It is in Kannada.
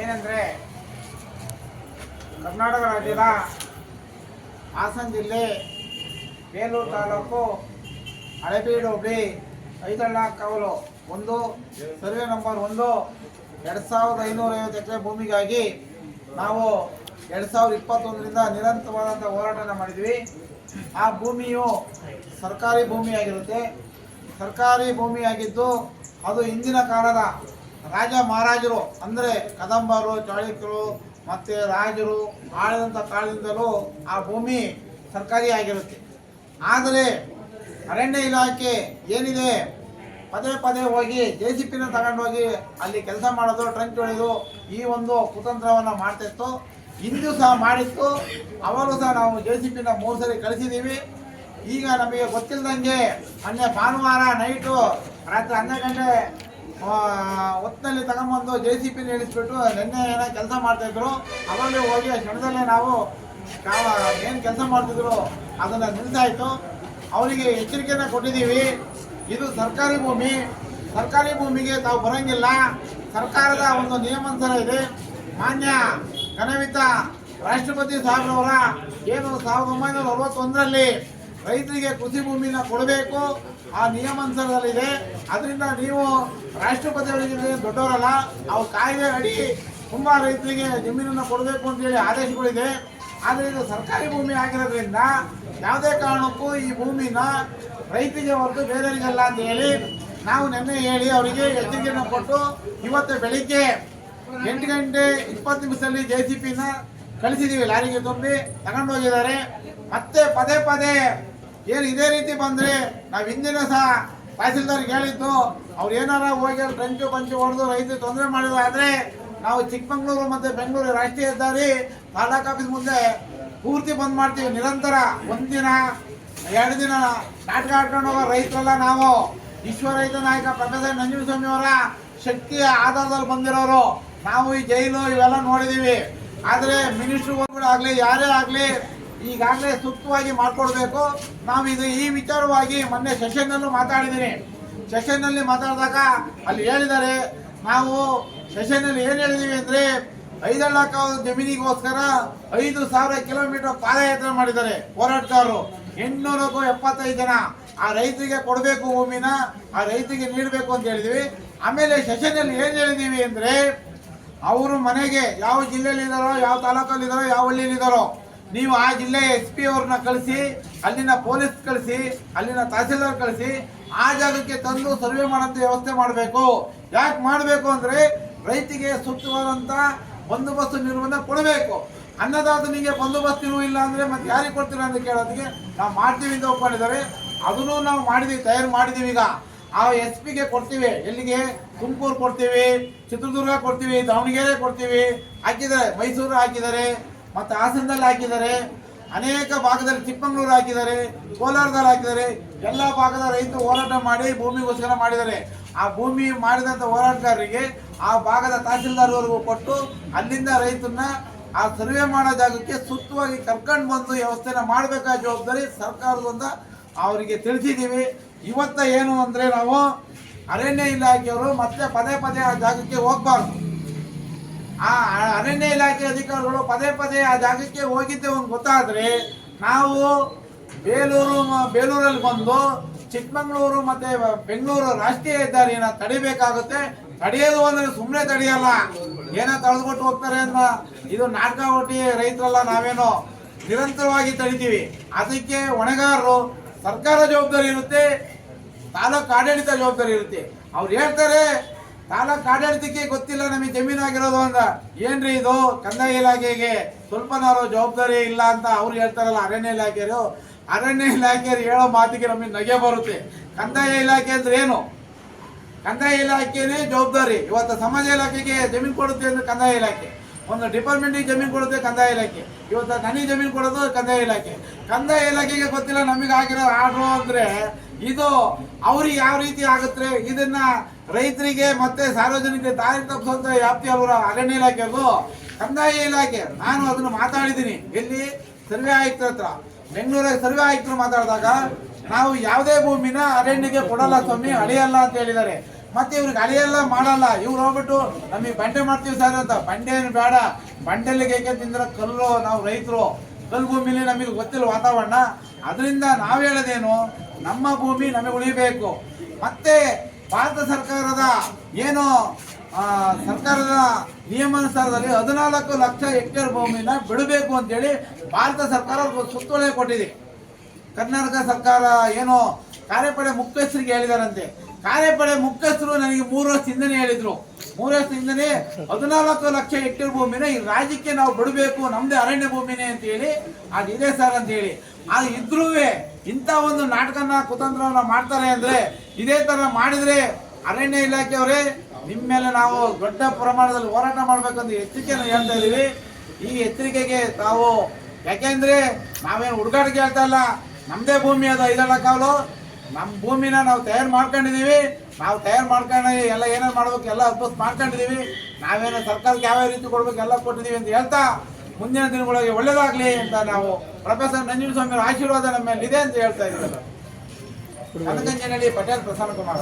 ಏನಂದರೆ ಕರ್ನಾಟಕ ರಾಜ್ಯದ ಹಾಸನ ಜಿಲ್ಲೆ ಬೇಲೂರು ತಾಲೂಕು ಹಳೇಬೀಡು ಹೋಬಳಿ ಐದಳ್ಳ ಕಾವಲು ಒಂದು ಸರ್ವೆ ನಂಬರ್ 1 2550 ಎಕರೆ ಭೂಮಿಗಾಗಿ ನಾವು 2021ರಿಂದ ನಿರಂತರವಾದಂಥ ಹೋರಾಟನ ಮಾಡಿದ್ವಿ. ಆ ಭೂಮಿಯು ಸರ್ಕಾರಿ ಭೂಮಿಯಾಗಿರುತ್ತೆ. ಸರ್ಕಾರಿ ಭೂಮಿಯಾಗಿದ್ದು ಅದು ಹಿಂದಿನ ಕಾಲದ ರಾಜ ಮಹಾರಾಜರು ಅಂದರೆ ಕದಂಬರು, ಚಾಳುಕ್ಯರು ಮತ್ತು ರಾಜರು ಆಳಿದಂಥ ಕಾಲದಿಂದಲೂ ಆ ಭೂಮಿ ಸರ್ಕಾರಿ ಆಗಿರುತ್ತೆ. ಆದರೆ ಅರಣ್ಯ ಇಲಾಖೆ ಏನಿದೆ ಪದೇ ಪದೇ ಹೋಗಿ JCBನ ತಗೊಂಡೋಗಿ ಅಲ್ಲಿ ಕೆಲಸ ಮಾಡೋದು, ಟ್ರಂಚ್ ಹೊಡೆದು ಈ ಒಂದು ಕುತಂತ್ರವನ್ನು ಮಾಡ್ತಿತ್ತು. ಇಂದು ಸಹ ಮಾಡಿತ್ತು. ಅವಾಗಲೂ ಸಹ ನಾವು JCBನ 3 ಸರಿ ಕಳಿಸಿದ್ದೀವಿ. ಈಗ ನಮಗೆ ಗೊತ್ತಿಲ್ಲದಂಗೆ ಮೊನ್ನೆ ಭಾನುವಾರ ನೈಟು ರಾತ್ರಿ 12 ಗಂಟೆ ಹೊತ್ತಿನಲ್ಲಿ ತಗೊಂಬಂದು JCBನ ಇಳಿಸ್ಬಿಟ್ಟು ನಿನ್ನೆ ಏನೋ ಕೆಲಸ ಮಾಡ್ತಾಯಿದ್ರು. ಅವಾಗಲೇ ಹೋಗಿ ಆ ಕ್ಷಣದಲ್ಲೇ ನಾವು ಏನು ಕೆಲಸ ಮಾಡ್ತಿದ್ರು ಅದನ್ನು ನಿಲ್ಲಿಸಾಯಿತು. ಅವರಿಗೆ ಎಚ್ಚರಿಕೆಯನ್ನು ಕೊಟ್ಟಿದ್ದೀವಿ. ಇದು ಸರ್ಕಾರಿ ಭೂಮಿ, ಸರ್ಕಾರಿ ಭೂಮಿಗೆ ತಾವು ಬರೋಂಗಿಲ್ಲ. ಸರ್ಕಾರದ ಒಂದು ನಿಯಮಾನುಸಾರ ಇದೆ. ಮಾನ್ಯ ಘನವಿತ ರಾಷ್ಟ್ರಪತಿ ಸಾಹೇಬ್ರವರ ಏನು 1961ರಲ್ಲಿ ರೈತರಿಗೆ ಕೃಷಿ ಭೂಮಿನ ಕೊಡಬೇಕು ಆ ನಿಯಮಾನುಸಾರದಲ್ಲಿದೆ. ಅದರಿಂದ ನೀವು ರಾಷ್ಟ್ರಪತಿಯವರಿಗೆ ದೊಡ್ಡವರಲ್ಲ, ಅವ್ರ ಕಾಯ್ದೆ ಅಡಿ ತುಂಬ ರೈತರಿಗೆ ಜಮೀನನ್ನು ಕೊಡಬೇಕು ಅಂತೇಳಿ ಆದೇಶಗಳಿದೆ. ಆದರೆ ಇದು ಸರ್ಕಾರಿ ಭೂಮಿ ಆಗಿರೋದ್ರಿಂದ ಯಾವುದೇ ಕಾರಣಕ್ಕೂ ಈ ಭೂಮಿನ ರೈತರಿಗೆ ಹೊರತು ಬೇರೆಯವರಿಗಲ್ಲ ಅಂತ ಹೇಳಿ ನಾವು ನಿನ್ನೆ ಹೇಳಿ ಅವರಿಗೆ ಎಚ್ಚರಿಕೆಯನ್ನು ಕೊಟ್ಟು ಇವತ್ತು ಬೆಳಿಗ್ಗೆ 8 ಗಂಟೆ 20 ನಿಮಿಷದಲ್ಲಿ JCBನ ಕಳಿಸಿದ್ದೀವಿ. ಲಾರಿಗೆ ತುಂಬಿ ತಗೊಂಡು ಹೋಗಿದ್ದಾರೆ. ಮತ್ತೆ ಪದೇ ಪದೇ ಏನು ಇದೇ ರೀತಿ ಬಂದರೆ ನಾವು ಹಿಂದಿನ ಸಹ ತಹಸೀಲ್ದಾರ್ಗೆ ಹೇಳಿದ್ದು ಅವ್ರು ಏನಾರ ಹೋಗಿ ಟ್ರಂಚು ಪಂಚು ಹೊಡೆದು ರೈತರು ತೊಂದರೆ ಮಾಡಿದ್ರು ಆದರೆ ನಾವು ಚಿಕ್ಕಮಗಳೂರು ಮತ್ತು ಬೆಂಗಳೂರು ರಾಷ್ಟ್ರೀಯ ಹೆದ್ದಾರಿ ತಾಲೂಕು ಆಫೀಸ್ ಮುಂದೆ ಪೂರ್ತಿ ಬಂದ್ ಮಾಡ್ತೀವಿ. ನಿರಂತರ 1 ದಿನ 2 ದಿನ ನಾಟಕ ಆಡ್ಕೊಂಡು ಹೋಗೋ ರೈತರೆಲ್ಲ ನಾವು ವಿಶ್ವ ರೈತ ನಾಯಕ ಪ್ರೊಫೆಸರ್ ನಂಜುಂಡಸ್ವಾಮಿ ಅವರ ಶಕ್ತಿಯ ಆಧಾರದಲ್ಲಿ ಬಂದಿರೋರು. ನಾವು ಈ ಜೈಲು ಇವೆಲ್ಲ ನೋಡಿದ್ದೀವಿ. ಆದರೆ ಮಿನಿಸ್ಟ್ರುಗಳು ಆಗಲಿ ಯಾರೇ ಆಗಲಿ ಈಗಾಗಲೇ ಸೂಕ್ತವಾಗಿ ಮಾಡಿಕೊಡ್ಬೇಕು. ನಾವು ಈ ವಿಚಾರವಾಗಿ ಮೊನ್ನೆ ಸೆಷನ್ನಲ್ಲೂ ಮಾತಾಡಿದ್ದೀನಿ. ಸೆಷನ್ನಲ್ಲಿ ಮಾತಾಡಿದಾಗ ಅಲ್ಲಿ ಹೇಳಿದ್ದಾರೆ, ನಾವು ಸೆಷನ್ನಲ್ಲಿ ಏನು ಹೇಳಿದ್ದೀವಿ ಅಂದರೆ ಐದಳ್ಳ ಕಾವಲು ಜಮೀನಿಗೋಸ್ಕರ 5,000 ಕಿಲೋಮೀಟರ್ ಪಾದಯಾತ್ರೆ ಮಾಡಿದ್ದಾರೆ ಹೋರಾಟಗಾರರು. 875 ಜನ ಆ ರೈತರಿಗೆ ಕೊಡಬೇಕು ಭೂಮಿನ, ಆ ರೈತರಿಗೆ ನೀಡಬೇಕು ಅಂತ ಹೇಳಿದ್ವಿ. ಆಮೇಲೆ ಸೆಷನ್ನಲ್ಲಿ ಏನು ಹೇಳಿದ್ದೀವಿ ಅಂದರೆ ಅವರು ಮನೆಗೆ ಯಾವ ಜಿಲ್ಲೆಯಲ್ಲಿ ಇದ್ದಾರೋ, ಯಾವ ತಾಲೂಕಲ್ಲಿ ಇದ್ದಾರೋ, ಯಾವ ಹಳ್ಳಿಯಲ್ಲಿ ಇದ್ದಾರೋ ನೀವು ಆ ಜಿಲ್ಲೆ SP ಅವ್ರನ್ನ ಕಳಿಸಿ, ಅಲ್ಲಿನ ಪೊಲೀಸ್ ಕಳಿಸಿ, ಅಲ್ಲಿನ ತಹಸೀಲ್ದಾರ್ ಕಳಿಸಿ ಆ ಜಾಗಕ್ಕೆ ತಂದು ಸರ್ವೆ ಮಾಡೋಂಥ ವ್ಯವಸ್ಥೆ ಮಾಡಬೇಕು. ಯಾಕೆ ಮಾಡಬೇಕು ಅಂದರೆ ರೈತಿಗೆ ಸೂಕ್ತವಾದಂಥ ಬಂದೋಬಸ್ತು ನಿರ್ವಹಣೆ ಕೊಡಬೇಕು. ಅನ್ನದಾತನಿಗೆ ಬಂದೋಬಸ್ತು ಇರುವ ಇಲ್ಲ ಅಂದರೆ ಮತ್ತೆ ಯಾರಿಗೆ ಕೊಡ್ತೀರಾ ಅಂತ ಕೇಳೋದಕ್ಕೆ ನಾವು ಮಾಡ್ತೀವಿ ಅಂತ ಒಪ್ಕೊಂಡಿದ್ದಾರೆ. ಅದನ್ನು ನಾವು ಮಾಡಿದ್ದೀವಿ, ತಯಾರು ಮಾಡಿದ್ದೀವಿ. ಈಗ ಆ SP ಕೊಡ್ತೀವಿ. ಎಲ್ಲಿಗೆ? ತುಮಕೂರು ಕೊಡ್ತೀವಿ, ಚಿತ್ರದುರ್ಗ ಕೊಡ್ತೀವಿ, ದಾವಣಗೆರೆ ಕೊಡ್ತೀವಿ, ಹಾಕಿದ್ದಾರೆ. ಮೈಸೂರು ಹಾಕಿದ್ದಾರೆ, ಮತ್ತು ಹಾಸನದಲ್ಲಿ ಹಾಕಿದ್ದಾರೆ, ಅನೇಕ ಭಾಗದಲ್ಲಿ ಚಿಕ್ಕಮಗಳೂರು ಹಾಕಿದ್ದಾರೆ, ಕೋಲಾರದಲ್ಲಿ ಹಾಕಿದ್ದಾರೆ. ಎಲ್ಲ ಭಾಗದ ರೈತರು ಹೋರಾಟ ಮಾಡಿ ಭೂಮಿಗೋಸ್ಕರ ಮಾಡಿದ್ದಾರೆ. ಆ ಭೂಮಿ ಮಾಡಿದಂಥ ಹೋರಾಟಗಾರರಿಗೆ ಆ ಭಾಗದ ತಹಸೀಲ್ದಾರ್ವರೆಗೂ ಕೊಟ್ಟು ಅಲ್ಲಿಂದ ರೈತರನ್ನ ಆ ಸರ್ವೆ ಮಾಡೋ ಜಾಗಕ್ಕೆ ಸೂಕ್ತವಾಗಿ ಕರ್ಕೊಂಡು ಬಂದು ವ್ಯವಸ್ಥೆನ ಮಾಡಬೇಕಾದ ಜವಾಬ್ದಾರಿ ಸರ್ಕಾರದಿಂದ ಅವರಿಗೆ ತಿಳಿಸಿದ್ದೀವಿ. ಇವತ್ತ ಏನು ಅಂದರೆ ನಾವು ಅರಣ್ಯ ಇಲಾಖೆಯವರು ಮತ್ತೆ ಪದೇ ಪದೇ ಆ ಜಾಗಕ್ಕೆ ಹೋಗಬಾರ್ದು. ಆ ಅರಣ್ಯ ಇಲಾಖೆ ಅಧಿಕಾರಿಗಳು ಪದೇ ಪದೇ ಆ ಜಾಗಕ್ಕೆ ಹೋಗಿದ್ದೆ ಒಂದು ಗೊತ್ತಾದರೆ ನಾವು ಬೇಲೂರಲ್ಲಿ ಬಂದು ಚಿಕ್ಕಮಗಳೂರು ಮತ್ತು ಬೆಂಗಳೂರು ರಾಷ್ಟ್ರೀಯ ಹೆದ್ದಾರಿಯನ್ನು ತಡಿಬೇಕಾಗುತ್ತೆ. ತಡೆಯೋದು ಅಂದರೆ ಸುಮ್ಮನೆ ತಡೆಯಲ್ಲ, ಏನೋ ತಡೆದ್ಬಿಟ್ಟು ಹೋಗ್ತಾರೆ ಅಂತ ಇದು ನಾಟಕ ಒಟ್ಟಿ ರೈತರಲ್ಲ, ನಾವೇನೋ ನಿರಂತರವಾಗಿ ತಡಿತೀವಿ. ಅದಕ್ಕೆ ಹೊಣೆಗಾರರು ಸರ್ಕಾರ ಜವಾಬ್ದಾರಿ ಇರುತ್ತೆ, ತಾಲೂಕು ಆಡಳಿತ ಜವಾಬ್ದಾರಿ ಇರುತ್ತೆ. ಅವ್ರು ಹೇಳ್ತಾರೆ ತಾಲೂಕು ಆಡಳಿತಕ್ಕೆ ಗೊತ್ತಿಲ್ಲ ನಮಗೆ ಜಮೀನಾಗಿರೋದು ಅಂತ. ಏನ್ರಿ ಇದು ಕಂದಾಯ ಇಲಾಖೆಗೆ ಸ್ವಲ್ಪನಾರು ಜವಾಬ್ದಾರಿ ಇಲ್ಲ ಅಂತ ಅವ್ರು ಹೇಳ್ತಾರಲ್ಲ ಅರಣ್ಯ ಇಲಾಖೆಯವರು. ಅರಣ್ಯ ಇಲಾಖೆಯವರು ಹೇಳೋ ಮಾತಿಗೆ ನಮಗೆ ನಗೆ ಬರುತ್ತೆ. ಕಂದಾಯ ಇಲಾಖೆ ಅಂದ್ರೆ ಏನು? ಕಂದಾಯ ಇಲಾಖೆನೇ ಜವಾಬ್ದಾರಿ. ಇವತ್ತು ಸಮಾಜ ಇಲಾಖೆಗೆ ಜಮೀನು ಕೊಡುತ್ತೆ ಅಂದ್ರೆ ಕಂದಾಯ ಇಲಾಖೆ, ಒಂದು ಡಿಪಾರ್ಟ್ಮೆಂಟಿಗೆ ಜಮೀನು ಕೊಡುತ್ತೆ ಕಂದಾಯ ಇಲಾಖೆ, ಇವತ್ತು ನನಗೆ ಜಮೀನು ಕೊಡೋದು ಕಂದಾಯ ಇಲಾಖೆ. ಕಂದಾಯ ಇಲಾಖೆಗೆ ಗೊತ್ತಿಲ್ಲ ನಮಗೆ ಆಗಿರೋ ಆರ್ಡ್ರು ಅಂದರೆ ಇದು ಅವ್ರಿಗೆ ಯಾವ ರೀತಿ ಆಗುತ್ತೆ? ಇದನ್ನ ರೈತರಿಗೆ ಮತ್ತೆ ಸಾರ್ವಜನಿಕರಿಗೆ ದಾರಿ ತಪ್ಪಿಸುವಂತ ವ್ಯಾಪ್ತಿ ಅವರ ಅರಣ್ಯ ಇಲಾಖೆಗೂ ಕಂದಾಯ ಇಲಾಖೆ. ನಾನು ಅದನ್ನು ಮಾತಾಡಿದ್ದೀನಿ. ಎಲ್ಲಿ? ಸರ್ವೆ ಆಯುಕ್ತರ ಹತ್ರ, ಬೆಂಗಳೂರಿಗೆ ಸರ್ವೆ ಆಯುಕ್ತರು ಮಾತಾಡಿದಾಗ ನಾವು ಯಾವುದೇ ಭೂಮಿನ ಅರಣ್ಯಕ್ಕೆ ಕೊಡಲ್ಲ ಸ್ವಾಮಿ, ಅಳಿಯಲ್ಲ ಅಂತ ಹೇಳಿದ್ದಾರೆ. ಮತ್ತೆ ಇವ್ರಿಗೆ ಅಳಿಯೆಲ್ಲ ಮಾಡಲ್ಲ. ಇವ್ರು ಹೋಗ್ಬಿಟ್ಟು ನಮಗೆ ಬಂಡೆ ಮಾಡ್ತೀವಿ ಸರ್ ಅಂತ. ಬಂಡೆ ಏನು ಬೇಡ, ಬಂಡೆಲಿಗೆ ಏಕೆ ತಿಂದ್ರೆ ಕಲ್ಲು, ನಾವು ರೈತರು ಕಲ್ಲು ಭೂಮಿಲಿ ನಮಗೆ ಗೊತ್ತಿಲ್ಲ ವಾತಾವರಣ. ಅದರಿಂದ ನಾವು ಹೇಳೋದೇನು, ನಮ್ಮ ಭೂಮಿ ನಮಗೆ ಉಳಿಬೇಕು. ಮತ್ತೆ ಭಾರತ ಸರ್ಕಾರದ ಏನು ಸರ್ಕಾರದ ನಿಯಮಾನುಸಾರದಲ್ಲಿ 14 ಲಕ್ಷ ಹೆಕ್ಟೇರ್ ಭೂಮಿನ ಬಿಡಬೇಕು ಅಂತೇಳಿ ಭಾರತ ಸರ್ಕಾರ ಸುತ್ತೋಲೆ ಕೊಟ್ಟಿದೆ. ಕರ್ನಾಟಕ ಸರ್ಕಾರ ಏನು ಕಾರ್ಯಪಡೆ ಮುಖ್ಯಸ್ಥರಿಗೆ ಹೇಳಿದಾರಂತೆ. ಕಾರ್ಯಪಡೆ ಮುಖ್ಯಸ್ಥರು ನನಗೆ 3 ವರ್ಷದಿಂದನೇ ಹೇಳಿದ್ರು. 3 ವರ್ಷದಿಂದನೇ 14 ಲಕ್ಷ ಹೆಕ್ಟೇರ್ ಭೂಮಿನ ಈ ರಾಜ್ಯಕ್ಕೆ ನಾವು ಬಿಡಬೇಕು, ನಮ್ದೇ ಅರಣ್ಯ ಭೂಮಿನೇ ಅಂತ ಹೇಳಿ ಅದಿದೆ ಸರ್ ಅಂತ ಹೇಳಿ. ಅದು ಇದ್ರೂ ಇಂಥ ಒಂದು ನಾಟಕನ ಕುತಂತ್ರವನ್ನ ಮಾಡ್ತಾರೆ ಅಂದ್ರೆ, ಇದೇ ತರ ಮಾಡಿದ್ರೆ ಅರಣ್ಯ ಇಲಾಖೆಯವರೇ ನಿಮ್ಮ ಮೇಲೆ ನಾವು ದೊಡ್ಡ ಪ್ರಮಾಣದಲ್ಲಿ ಹೋರಾಟ ಮಾಡ್ಬೇಕಂತ ಎಚ್ಚರಿಕೆಯನ್ನು ಹೇಳ್ತಾ ಇದೀವಿ. ಈ ಎಚ್ಚರಿಕೆಗೆ ತಾವು, ಯಾಕೆಂದ್ರೆ ನಾವೇನು ಹುಡುಗಾಟಿಗೆ ಹೇಳ್ತಾ ಇಲ್ಲ, ನಮ್ದೇ ಭೂಮಿ ಅದು 5 ಕಾವಲು, ನಮ್ಮ ಭೂಮಿನ ನಾವು ತಯಾರು ಮಾಡ್ಕೊಂಡಿದೀವಿ. ನಾವು ತಯಾರು ಮಾಡ್ಕೊಂಡು ಎಲ್ಲ ಏನೇನು ಮಾಡ್ಬೇಕು ಎಲ್ಲ ಅಭ್ಯಾಸ ಮಾಡ್ಕೊಂಡಿದೀವಿ. ನಾವೇನೋ ಸರ್ಕಾರಕ್ಕೆ ಯಾವ ರೀತಿ ಕೊಡ್ಬೇಕು ಎಲ್ಲ ಕೊಟ್ಟಿದೀವಿ ಅಂತ ಹೇಳ್ತಾ, ಮುಂದಿನ ದಿನಗಳಿಗೆ ಒಳ್ಳೇದಾಗ್ಲಿ ಅಂತ ನಾವು ಪ್ರೊಫೆಸರ್ ನಂಜುಂಡಸ್ವಾಮಿ ಅವರ ಆಶೀರ್ವಾದ ನಮ್ಮ ಮೇಲೆ ಇದೆ ಅಂತ ಹೇಳ್ತಾ ಇದ್ದೀವಿ. ಕನಕಂಜನಹಳ್ಳಿ ಪಟೇಲ್ ಪ್ರಸನ್ನ ಕುಮಾರ್.